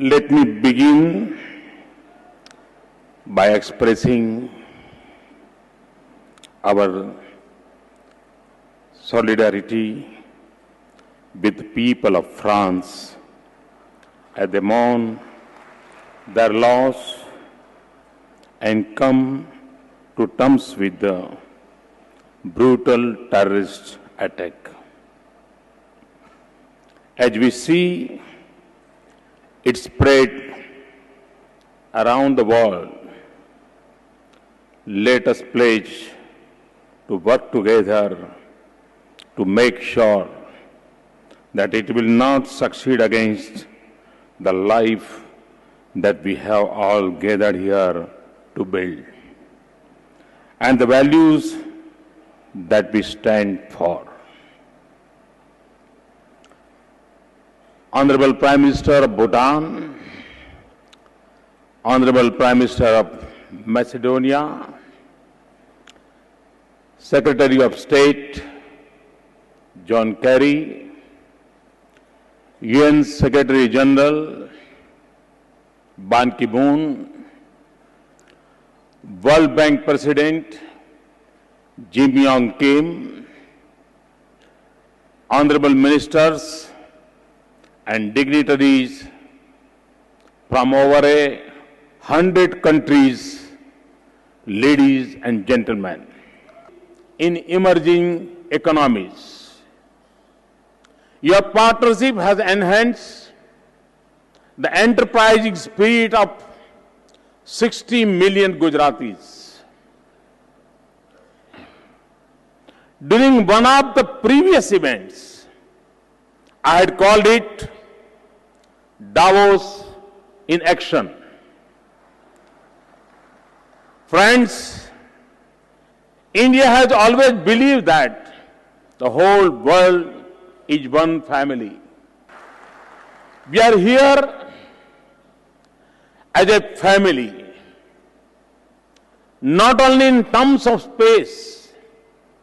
Let me begin by expressing our solidarity with the people of France as they mourn their loss and come to terms with the brutal terrorist attack. As we see it spread around the world, let us pledge to work together to make sure that it will not succeed against the life that we have all gathered here to build and the values that we stand for. Honorable Prime Minister of Bhutan, Honorable Prime Minister of Macedonia, Secretary of State John Kerry, UN Secretary General Ban Ki-moon, World Bank President Jim Yong Kim, Honorable Ministers and dignitaries from over 100 countries, ladies and gentlemen. In emerging economies, your partnership has enhanced the enterprising spirit of 60 million Gujaratis. During one of the previous events, I had called it Davos in action. Friends, India has always believed that the whole world is one family. We are here as a family, not only in terms of space,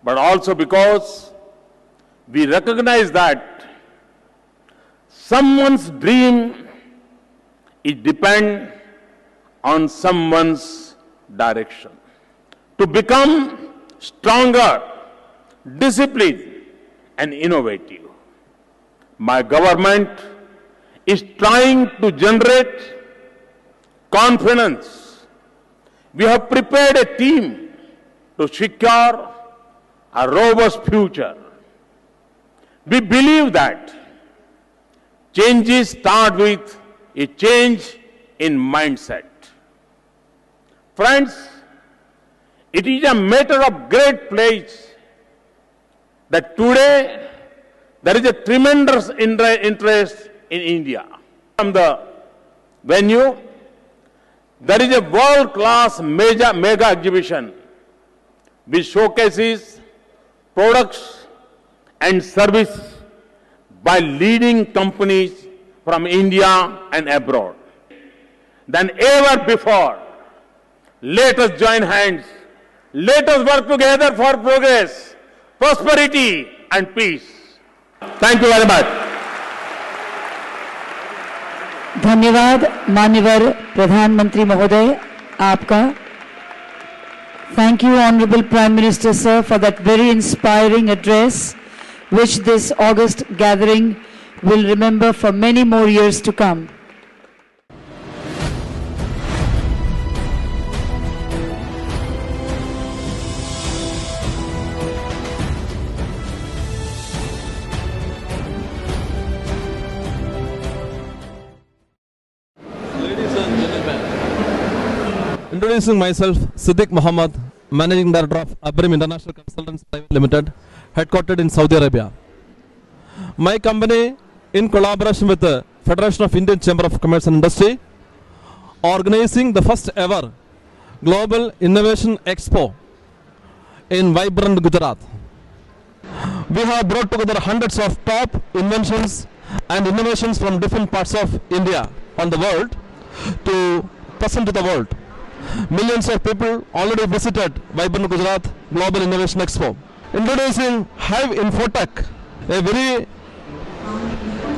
but also because we recognize that someone's dream is depend on someone's direction. To become stronger, disciplined, and innovative, my government is trying to generate confidence. We have prepared a team to secure a robust future. We believe that changes start with a change in mindset. Friends, it is a matter of great place that today there is a tremendous interest in India. From the venue, there is a world-class mega exhibition which showcases products and services by leading companies from India and abroad. Than ever before, let us join hands. Let us work together for progress, prosperity and peace. Thank you very much. धन्यवाद माननीय प्रधानमंत्री महोदय आपका. Thank you, Honorable Prime Minister, sir, for that very inspiring address, which this August gathering will remember for many more years to come. Introducing myself, Siddiq Muhammad, Managing Director of Abrim International Consultants Private Limited, headquartered in Saudi Arabia. My company, in collaboration with the Federation of Indian Chamber of Commerce and Industry, organizing the first ever Global Innovation Expo in vibrant Gujarat. We have brought together hundreds of top inventions and innovations from different parts of India and the world to present to the world. Millions of people already visited Vibrant Gujarat Global Innovation Expo. Introducing Hive Infotech, a very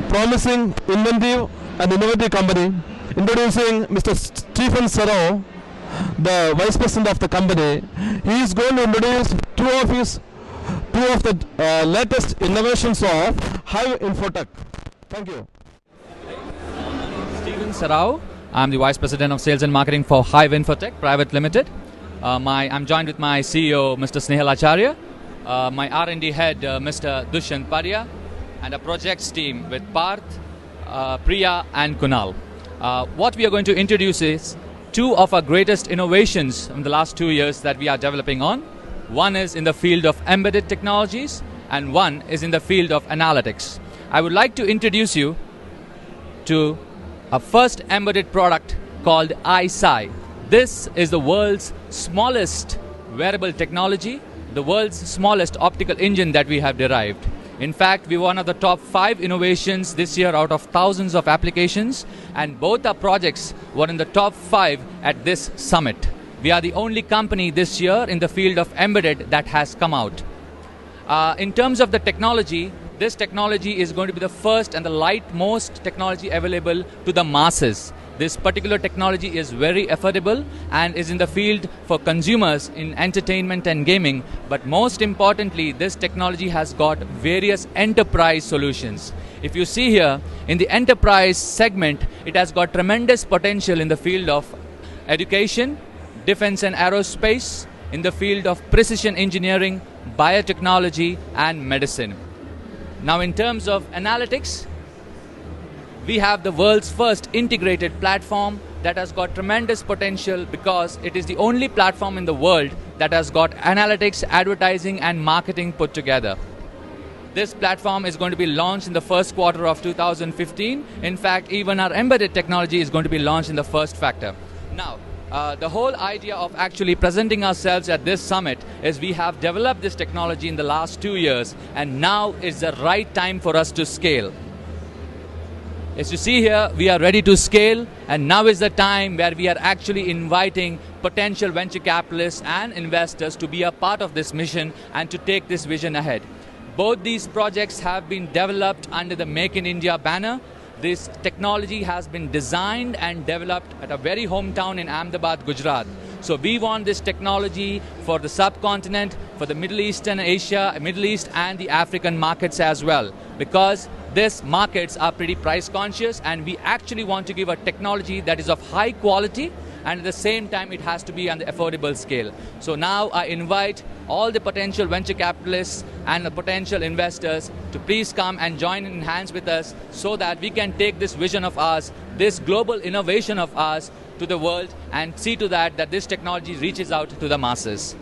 promising, inventive an innovative company. Introducing Mr. Stephen Serro, the Vice President of the company. He is going to introduce two of the latest innovations of Hive Infotech. Thank you. Stephen Sarao. I'm the Vice President of Sales and Marketing for Hive Infotech Private Limited. I'm joined with my CEO, Mr. Snehal Acharya, my R&D head, Mr. Dushyant Parya, and a projects team with Parth, Priya, and Kunal. What we are going to introduce is two of our greatest innovations in the last 2 years that we are developing on. One is in the field of embedded technologies, and one is in the field of analytics. I would like to introduce you to a first embedded product called iSci. This is the world's smallest wearable technology, the world's smallest optical engine that we have derived. In fact, we were one of the top 5 innovations this year out of thousands of applications, and both our projects were in the top 5 at this summit. We are the only company this year in the field of embedded that has come out. In terms of the technology, this technology is going to be the first and the lightmost technology available to the masses. This particular technology is very affordable and is in the field for consumers in entertainment and gaming. But most importantly, this technology has got various enterprise solutions. If you see here, in the enterprise segment, it has got tremendous potential in the field of education, defense and aerospace, in the field of precision engineering, biotechnology, and medicine. Now, in terms of analytics, we have the world's first integrated platform that has got tremendous potential because it is the only platform in the world that has got analytics, advertising, and marketing put together. This platform is going to be launched in the first quarter of 2015. In fact, even our embedded technology is going to be launched in the first factor. Now, the whole idea of actually presenting ourselves at this summit is we have developed this technology in the last 2 years, and now is the right time for us to scale. As you see here, we are ready to scale, and now is the time where we are actually inviting potential venture capitalists and investors to be a part of this mission and to take this vision ahead. Both these projects have been developed under the Make in India banner. This technology has been designed and developed at a very hometown in Ahmedabad, Gujarat. So we want this technology for the subcontinent, for the Middle East and the African markets as well, because these markets are pretty price conscious, and we actually want to give a technology that is of high quality, and at the same time it has to be on the affordable scale. So now I invite all the potential venture capitalists and the potential investors to please come and join in hands with us so that we can take this vision of ours, this global innovation of ours to the world, and see to that this technology reaches out to the masses.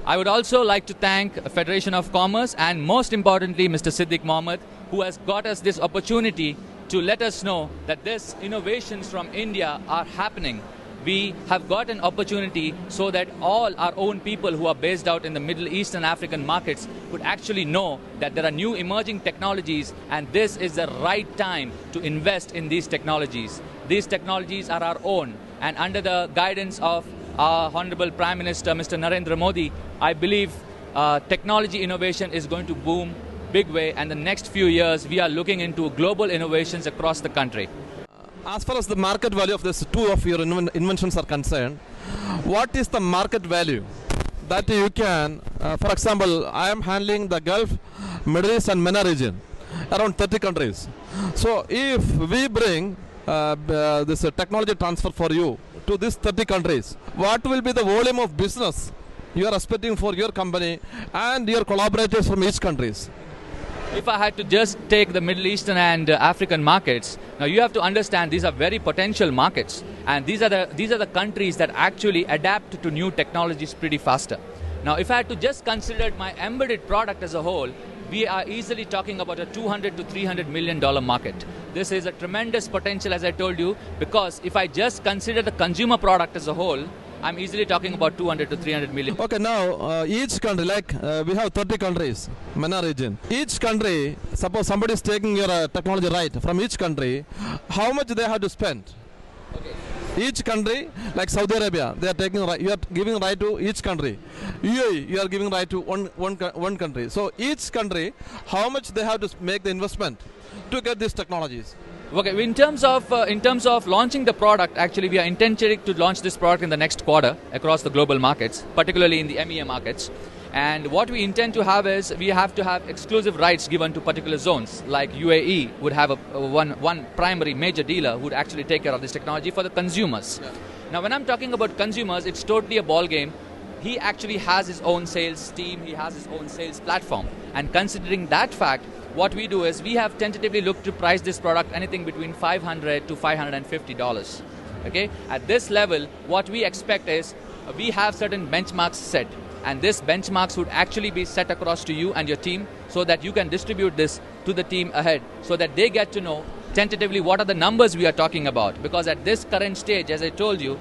I would also like to thank Federation of Commerce and most importantly Mr. Siddiq Mohammed, who has got us this opportunity to let us know that these innovations from India are happening. We have got an opportunity so that all our own people who are based out in the Middle East and African markets could actually know that there are new emerging technologies, and this is the right time to invest in these technologies. These technologies are our own, and under the guidance of our Honorable Prime Minister, Mr. Narendra Modi, I believe technology innovation is going to boom big way, and the next few years we are looking into global innovations across the country. As far as the market value of these two of your inventions are concerned, what is the market value that you can, for example, I am handling the Gulf, Middle East and MENA region, around 30 countries. So if we bring this technology transfer for you to these 30 countries, what will be the volume of business you are expecting for your company and your collaborators from each countries? If I had to just take the Middle Eastern and African markets, now you have to understand these are very potential markets, and these are the countries that actually adapt to new technologies pretty faster. Now, if I had to just consider my embedded product as a whole, we are easily talking about a $200 to $300 million market. This is a tremendous potential, as I told you, because if I just consider the consumer product as a whole, I'm easily talking about 200 to 300 million. Okay, now each country, like we have 30 countries, MENA region. Each country, suppose somebody is taking your technology right from each country, how much they have to spend? Okay. Each country, like Saudi Arabia, they are taking right. You are giving right to each country. UAE, you are giving right to one country. So each country, how much they have to make the investment to get these technologies? Okay, in terms of launching the product, actually we are intending to launch this product in the next quarter across the global markets, particularly in the MEA markets. And what we intend to have is we have to have exclusive rights given to particular zones. Like UAE would have one primary major dealer who would actually take care of this technology for the consumers. Yeah. Now, when I'm talking about consumers, it's totally a ball game. He actually has his own sales team, he has his own sales platform. And considering that fact, what we do is we have tentatively looked to price this product anything between $500 to $550. Okay? At this level, what we expect is we have certain benchmarks set. And this benchmarks would actually be set across to you and your team so that you can distribute this to the team ahead so that they get to know tentatively what are the numbers we are talking about. Because at this current stage, as I told you,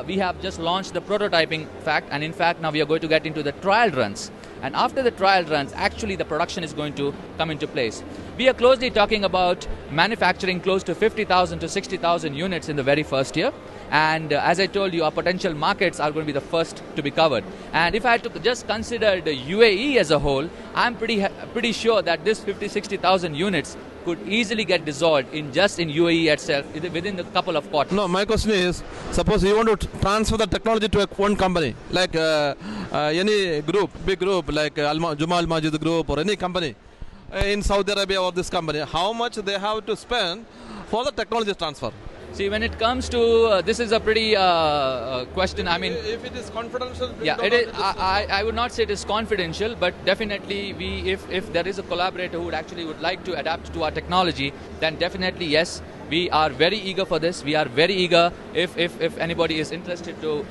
we have just launched the prototyping fact, and in fact now we are going to get into the trial runs. And after the trial runs, actually the production is going to come into place. We are closely talking about manufacturing close to 50,000 to 60,000 units in the very first year. And as I told you, our potential markets are going to be the first to be covered. And if I had to just consider the UAE as a whole, I'm pretty sure that this 50-60,000 units could easily get dissolved in UAE itself within a couple of quarters. No, my question is, suppose you want to transfer the technology to one company, like any group, big group, like Jumal Majid Group or any company in Saudi Arabia or this company, how much they have to spend for the technology transfer? See, when it comes to this is a pretty question. I mean, if it is confidential, yeah, it is. I would not say it is confidential, but definitely if there is a collaborator who would like to adapt to our technology, then definitely yes. We are very eager for this. We are very eager if anybody is interested to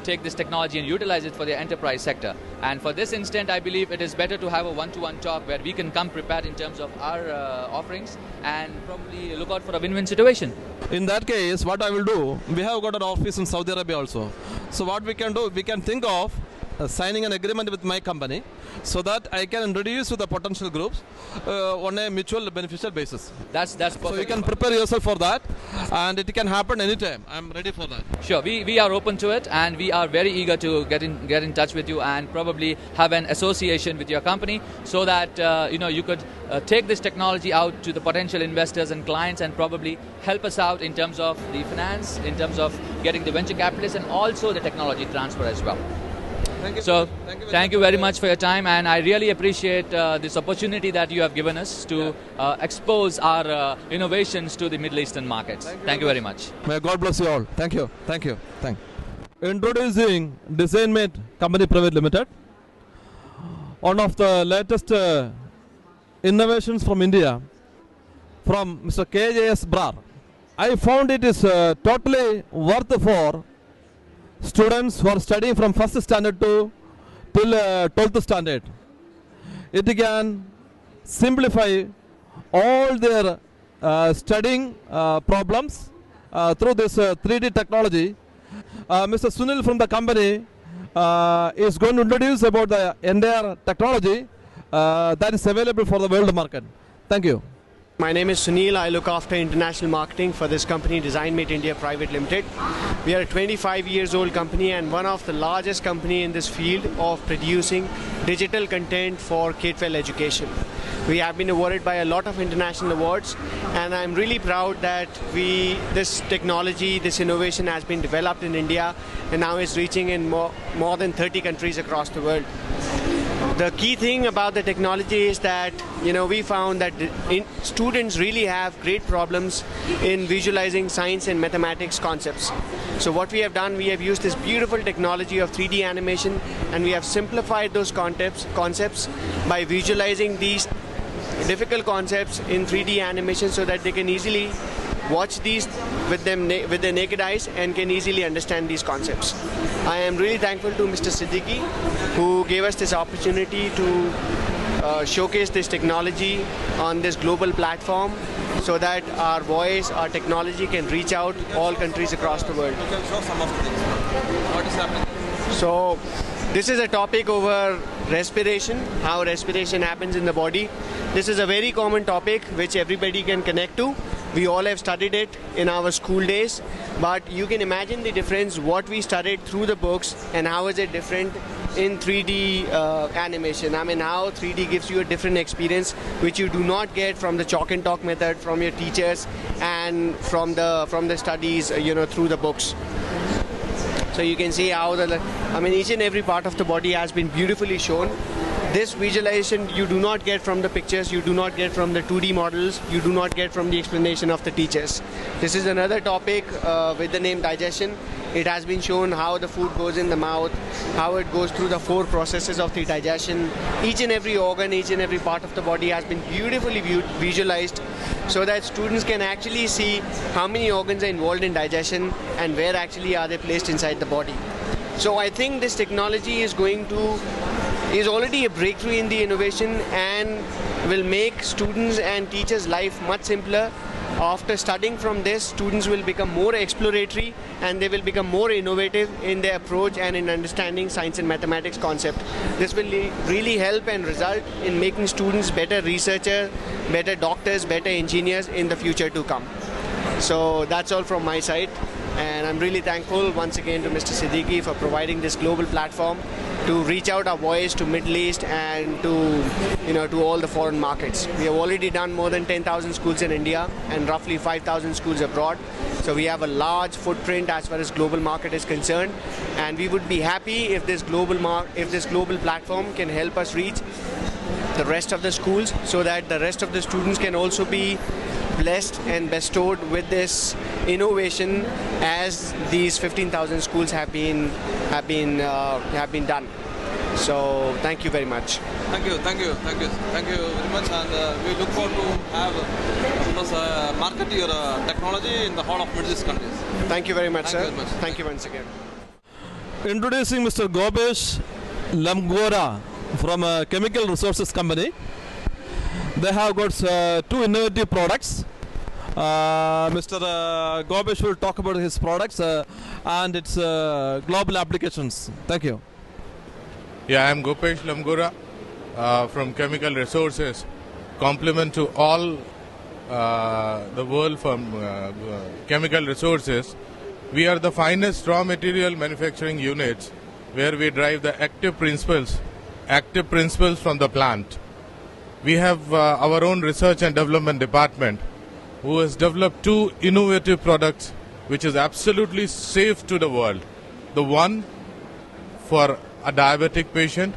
take this technology and utilize it for the enterprise sector. And for this instant, I believe it is better to have a one-to-one talk where we can come prepared in terms of our offerings and probably look out for a win-win situation. In that case, what I will do, we have got an office in Saudi Arabia also. So what we can do, we can think of signing an agreement with my company so that I can introduce to the potential groups on a mutual beneficial basis. That's perfect. So you can prepare yourself for that, and it can happen anytime. I'm ready for that. Sure, we are open to it, and we are very eager to get in touch with you and probably have an association with your company so that you could take this technology out to the potential investors and clients and probably help us out in terms of the finance, in terms of getting the venture capitalists, and also the technology transfer as well. Thank you. So, thank you very much for your time, and I really appreciate this opportunity that you have given us to expose our innovations to the Middle Eastern markets. Thank you very much. May God bless you all. Thank you. Thank you. Thank you. Introducing DesignMate Company Private Limited, one of the latest innovations from India, from Mr. KJS Brar. I found it is totally worth for students who are studying from first standard till 12th standard. It can simplify all their studying problems through this 3D technology. Mr. Sunil from the company is going to introduce about the entire technology that is available for the world market. Thank you. My name is Sunil. I look after international marketing for this company, DesignMate India Private Limited. We are a 25 years old company and one of the largest company in this field of producing digital content for K-12 education. We have been awarded by a lot of international awards, and I'm really proud that this technology, this innovation has been developed in India and now is reaching in more than 30 countries across the world. The key thing about the technology is that we found that students really have great problems in visualizing science and mathematics concepts. So what we have done, we have used this beautiful technology of 3D animation, and we have simplified those concepts by visualizing these difficult concepts in 3D animation so that they can easily watch these with their naked eyes and can easily understand these concepts. I am really thankful to Mr. Siddiqui, who gave us this opportunity to showcase this technology on this global platform so that our voice, our technology can reach out all countries across the world. You can show some of the things. What is happening? So this is a topic over respiration, how respiration happens in the body. This is a very common topic which everybody can connect to. We all have studied it in our school days, but you can imagine the difference what we studied through the books and how is it different in 3D animation. I mean, how 3D gives you a different experience which you do not get from the chalk and talk method from your teachers and from the studies, through the books. So you can see how each and every part of the body has been beautifully shown. This visualization you do not get from the pictures, you do not get from the 2D models, you do not get from the explanation of the teachers. This is another topic with the name digestion. It has been shown how the food goes in the mouth, how it goes through the 4 processes of the digestion. Each and every organ, each and every part of the body has been beautifully visualized so that students can actually see how many organs are involved in digestion and where actually are they placed inside the body. So I think this technology is already a breakthrough in the innovation and will make students and teachers' life much simpler. After studying from this, students will become more exploratory and they will become more innovative in their approach and in understanding science and mathematics concept. This will really help and result in making students better researchers, better doctors, better engineers in the future to come. So that's all from my side. And I'm really thankful once again to Mr. Siddiqui for providing this global platform to reach out our voice to Middle East and to all the foreign markets. We have already done more than 10,000 schools in India and roughly 5,000 schools abroad. So we have a large footprint as far as global market is concerned, and we would be happy if this global platform can help us reach the rest of the schools so that the rest of the students can also be blessed and bestowed with this innovation as these 15,000 schools have been done. So thank you very much. Thank you very much, and we look forward to have market your technology in the whole of Middle East countries. Thank you very much, sir. Thank you very much. Thank you once again. Introducing Mr. Gobesh Lamgora from a chemical resources company. They have got 2 innovative products. Mr. Gobesh will talk about his products and its global applications. Thank you. Yeah, I am Gopesh Lamgora from Chemical Resources. Compliment to all the world from Chemical Resources. We are the finest raw material manufacturing units where we drive the active principles from the plant. We have our own research and development department who has developed 2 innovative products which is absolutely safe to the world. The one for a diabetic patient.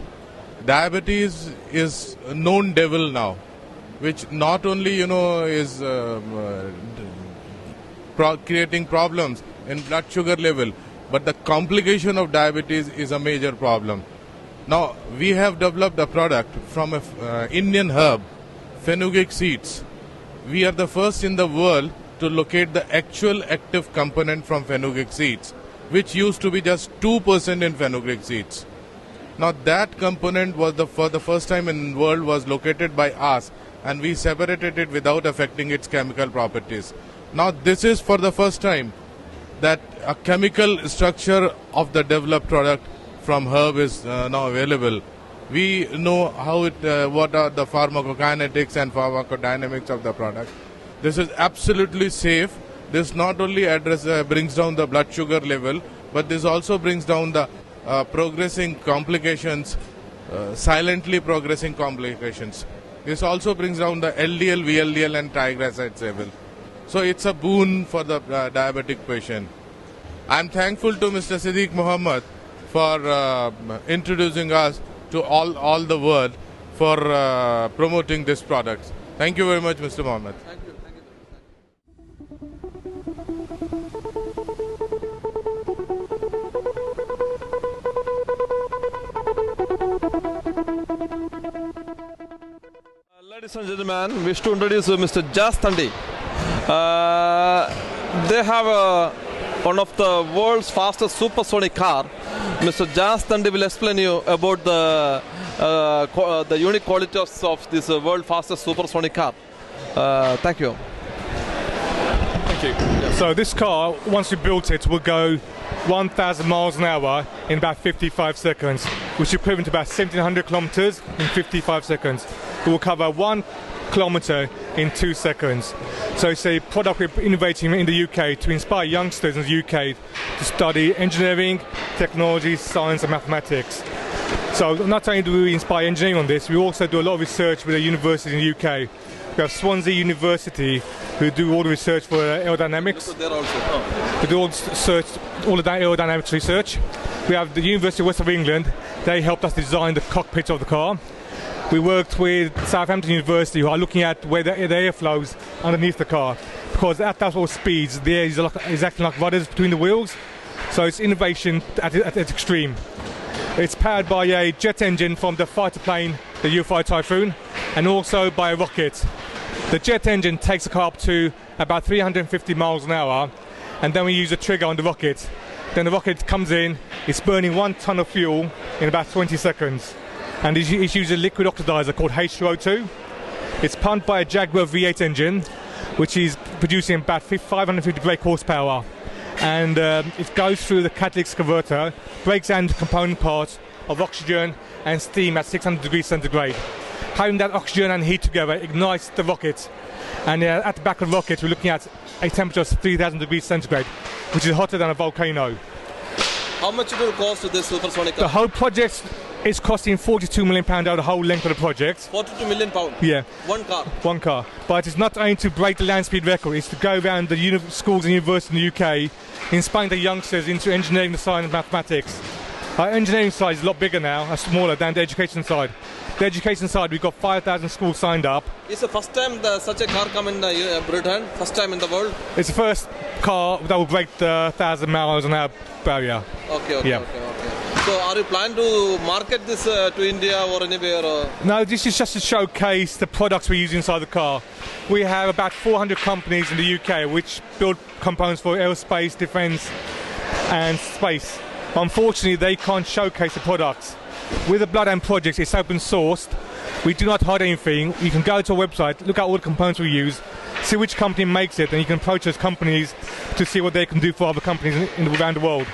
Diabetes is a known devil now, which not only is creating problems in blood sugar level, but the complication of diabetes is a major problem. Now, we have developed a product from an Indian herb, fenugreek seeds. We are the first in the world to locate the actual active component from fenugreek seeds, which used to be just 2% in fenugreek seeds. Now, that component was for the first time in the world was located by us, and we separated it without affecting its chemical properties. Now, this is for the first time that a chemical structure of the developed product from herb is now available. We know how what are the pharmacokinetics and pharmacodynamics of the product. This is absolutely safe. This not only brings down the blood sugar level, but this also brings down the progressing complications, silently progressing complications. This also brings down the LDL, VLDL and triglycerides level. So it's a boon for the diabetic patient. I'm thankful to Mr. Siddiq Muhammad for introducing us to all the world for promoting this product. Thank you very much, Mr. Muhammad. Thank you. Ladies and gentlemen, wish to introduce Mr. Jas Thandi. They have one of the world's fastest supersonic car. Mr. Jas Thandi will explain you about the unique qualities of this world fastest supersonic car. Thank you. Thank you. So this car, once you built it, will go 1,000 miles an hour in about 55 seconds, which is equivalent to about 1,700 kilometers in 55 seconds. It will cover 1 kilometer in 2 seconds. So it's a product we're innovating in the UK to inspire youngsters in the UK to study engineering, technology, science and mathematics. So not only do we inspire engineering on this, we also do a lot of research with the universities in the UK. We have Swansea University, who do all the research for aerodynamics. So there also. We do all the aerodynamics research. We have the University of West of England. They helped us design the cockpit of the car. We worked with Southampton University, who are looking at where the air flows underneath the car, because at those speeds, the air is acting like rudders between the wheels. So it's innovation at its extreme. It's powered by a jet engine from the fighter plane, the Eurofighter Typhoon, and also by a rocket. The jet engine takes the car up to about 350 miles an hour, and then we use a trigger on the rocket. Then the rocket comes in, it's burning 1 ton of fuel in about 20 seconds. And it uses a liquid oxidizer called H2O2. It's pumped by a Jaguar V8 engine, which is producing about 550 brake horsepower. And it goes through the catalytic converter, breaks down the component parts of oxygen and steam at 600 degrees centigrade. Having that oxygen and heat together ignites the rocket. And at the back of the rocket, we're looking at a temperature of 3,000 degrees centigrade, which is hotter than a volcano. How much it will cost this supersonic car? The whole project is costing £42 million over the whole length of the project. £42 million? Yeah. One car? One car. But it's not only to break the land speed record, it's to go around the schools and universities in the UK, inspiring the youngsters into engineering, the science and mathematics. Our engineering side is a lot bigger now, smaller than the education side. The education side, we've got 5,000 schools signed up. It's the first time such a car come in Britain, first time in the world? It's the first car that will break the 1,000 miles an hour barrier. Okay. So are you planning to market this to India or anywhere? Or? No, this is just to showcase the products we use inside the car. We have about 400 companies in the UK which build components for aerospace, defence and space. Unfortunately, they can't showcase the products. With the Bloodhound project, it's open sourced. We do not hide anything. You can go to our website, look at all the components we use, see which company makes it, and you can approach those companies to see what they can do for other companies around the world.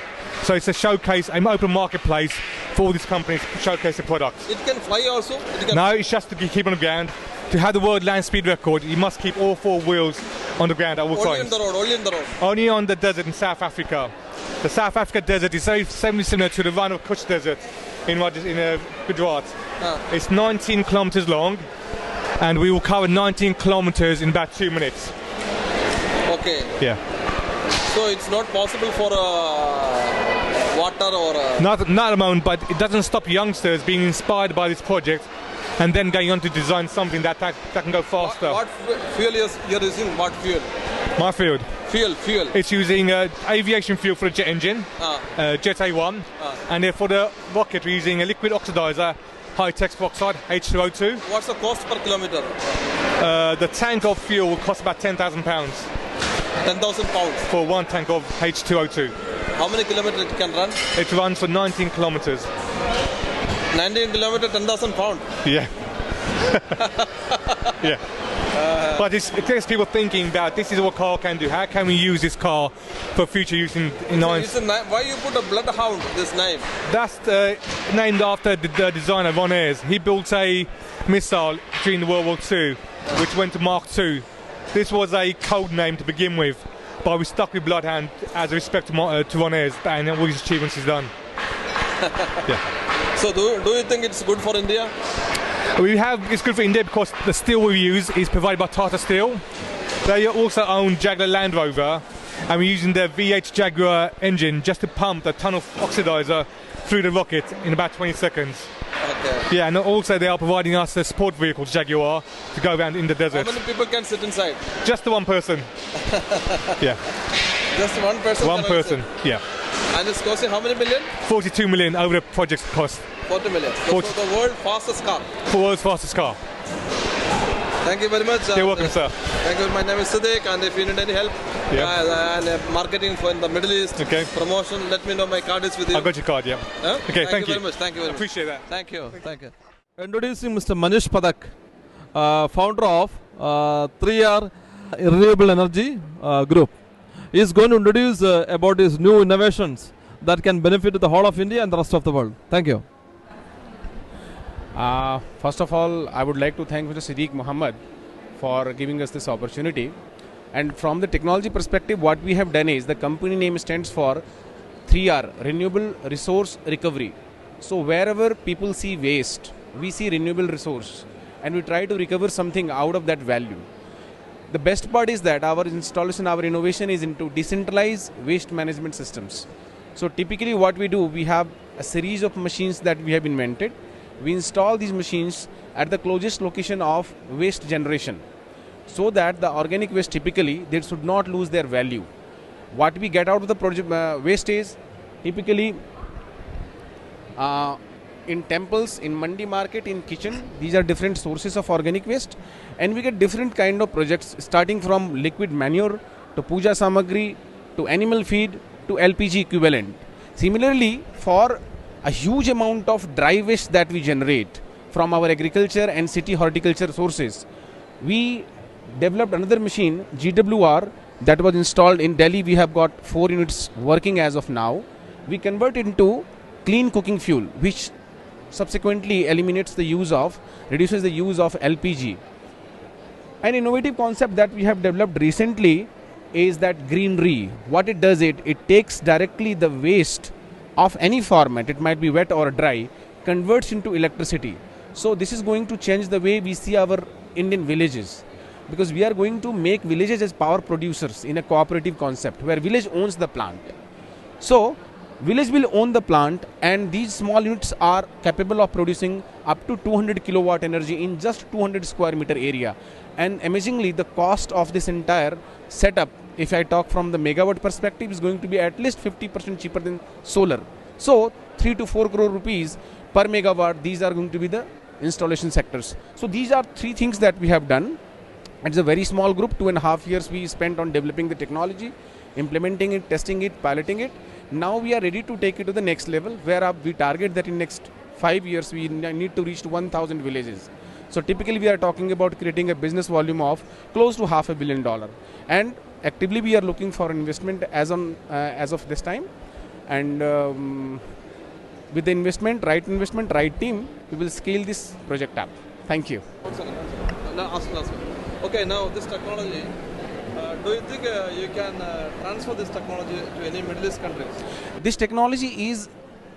So it's a showcase, an open marketplace for all these companies to showcase the products. It can fly also? No, it's just to keep on the ground. To have the world land speed record, you must keep all 4 wheels on the ground at all times. Only on the road? Only on the desert in South Africa. The South Africa desert is very similar to the Run of Kutch desert in Gujarat. It's 19 kilometers long, and we will cover 19 kilometers in about 2 minutes. Okay. Yeah. So it's not possible for water or... Not at the moment, but it doesn't stop youngsters being inspired by this project and then going on to design something that can go faster. What fuel you're using? What fuel? My field. Fuel. It's using aviation fuel for the jet engine, Jet A1, and then for the rocket we're using a liquid oxidizer, high-tech oxide, H2O2. What's the cost per kilometer? The tank of fuel will cost about £10,000. £10,000? For 1 tank of H2O2. How many kilometers it can run? It runs for 19 kilometers. 19 kilometers, £10,000? Yeah. Yeah. But it gets people thinking about this is what car can do. How can we use this car for future use in Why you put a Bloodhound, this name? That's named after the designer Ron Ayres. He built a missile during World War II, which went to Mark II. This was a code name to begin with, but we stuck with Bloodhound as a respect to Ron Ayres and all his achievements he's done. Yeah. So do you think it's good for India? It's good for India because the steel we use is provided by Tata Steel. They also own Jaguar Land Rover, and we're using the V8 Jaguar engine just to pump a ton of oxidizer through the rocket in about 20 seconds. Okay. Yeah, and also they are providing us a support vehicle, Jaguar, to go around in the desert. How many people can sit inside? Just the one person. Yeah. Just one person? One person, yeah. And it's costing how many million? 42 million over the project's cost. 40 million. So the world's fastest car. The world's fastest car. Thank you very much. You're welcome, sir. Thank you. My name is Siddiq, and if you need any help and marketing for in the Middle East, promotion, let me know. My card is with you. I've got your card, yeah. Okay, thank you very much. Thank you very much. Appreciate that. Thank you. Thank you. Introducing Mr. Manish Padak, founder of 3R Renewable Energy Group. He is going to introduce about his new innovations that can benefit the whole of India and the rest of the world. Thank you. First of all, I would like to thank Mr. Siddiq Muhammad for giving us this opportunity. And from the technology perspective, what we have done is the company name stands for 3R, Renewable Resource Recovery. So wherever people see waste, we see renewable resource, and we try to recover something out of that value. The best part is that our installation, our innovation is into decentralized waste management systems. So typically what we do, we have a series of machines that we have invented. We install these machines at the closest location of waste generation, so that the organic waste typically, they should not lose their value. What we get out of the project waste is typically in temples, in mandi market, in kitchen, these are different sources of organic waste, and we get different kind of projects starting from liquid manure to puja samagri to animal feed to LPG equivalent. Similarly, for a huge amount of dry waste that we generate from our agriculture and city horticulture sources, we developed another machine, GWR, that was installed in Delhi. We have got 4 units working as of now. We convert it into clean cooking fuel, which subsequently reduces the use of LPG. An innovative concept that we have developed recently is that greenery. What it does, it takes directly the waste of any format, it might be wet or dry, converts into electricity. So this is going to change the way we see our Indian villages, because we are going to make villages as power producers in a cooperative concept where village owns the plant. So village will own the plant, and these small units are capable of producing up to 200 kilowatt energy in just 200 square meter area. And amazingly, the cost of this entire setup, if I talk from the megawatt perspective, is going to be at least 50% cheaper than solar. So 3 to 4 crore rupees per megawatt, these are going to be the installation sectors. So these are 3 things that we have done. It's a very small group, 2.5 years we spent on developing the technology, implementing it, testing it, piloting it. Now we are ready to take it to the next level, where we target that in next 5 years we need to reach to 1,000 villages. So typically we are talking about creating a business volume of close to $500 million. And actively we are looking for investment as of this time. And with the investment, right team, we will scale this project up. Thank you. Last one. Okay, now this technology, do you think you can transfer this technology to any Middle East countries? This technology is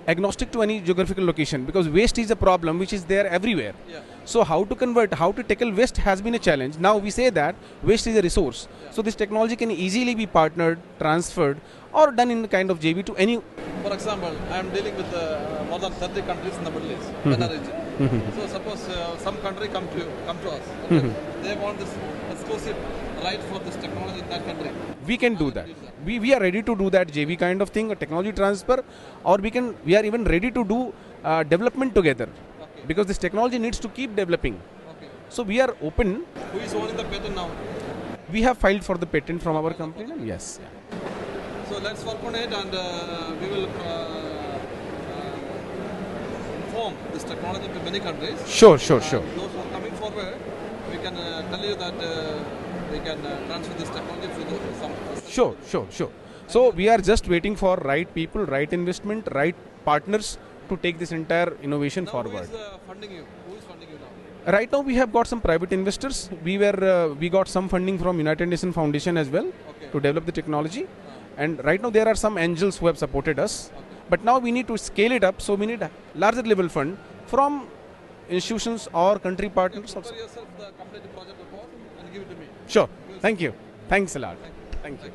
agnostic to any geographical location, because waste is a problem which is there everywhere. Yeah. So how to tackle waste has been a challenge. Now we say that waste is a resource. Yeah. So this technology can easily be partnered, transferred, or done in a kind of JV to any. For example, I am dealing with more than 30 countries in the Middle East, MENA region. So suppose some country come to us. Okay? They want this exclusive right for this technology in that country. We can do that. We are ready to do that JV kind of thing, a technology transfer, or we are even ready to do development together. Okay. Because this technology needs to keep developing. Okay. So we are open. Who is owning the patent now? We have filed for the patent from our company. Yes. Yeah. So let's work on it, and we will inform this technology to many countries. Sure. Those who are coming forward, we can tell you that we can transfer this technology to some. Sure. So we are just waiting for right people, right investment, right partners to take this entire innovation now forward. Who is funding you? Who is funding you now? Right now we have got some private investors. We got some funding from United Nations Foundation as well to develop the technology. And right now there are some angels who have supported us. Okay. But now we need to scale it up, so we need a larger level fund from institutions or country partners. Prepare yourself the complete project report and give it to me. Sure. Thank you. Thanks a lot. Thank you.